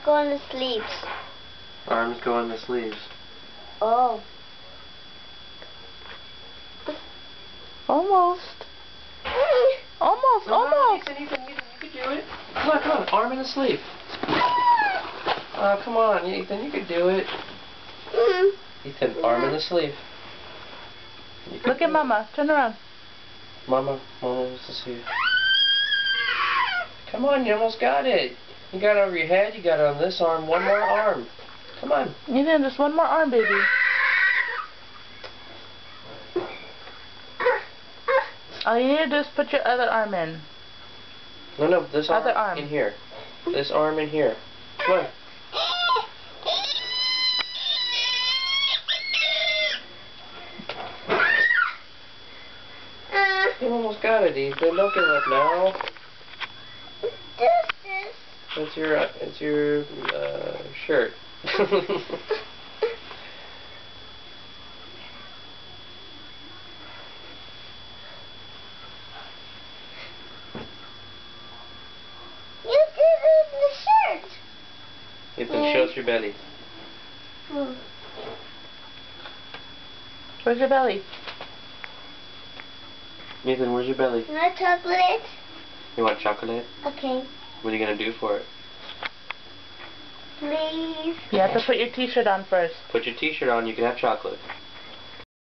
go on the sleeves. Arms go on the sleeves. Oh. Almost. Almost, No, almost. Ethan, you can do it. Come on. Arm in the sleeve. Come on, Ethan, you could do it. Ethan, arm in the sleeve. Look at Mama. Turn around. Mama wants to see you. Come on, you almost got it. You got it over your head, you got it on this arm, one more arm. Come on. Ethan, just one more arm, baby. All you need to do is put your other arm in. No, this arm in here. This arm in here. Come on. You almost got it, Ethan. Don't give up now. It's your shirt. You did it in the shirt. Ethan, show us your belly. Where's your belly? Ethan, where's your belly? You want chocolate? You want chocolate? Okay. What are you going to do for it? Please. You have to put your t-shirt on first. Put your t-shirt on, you can have chocolate.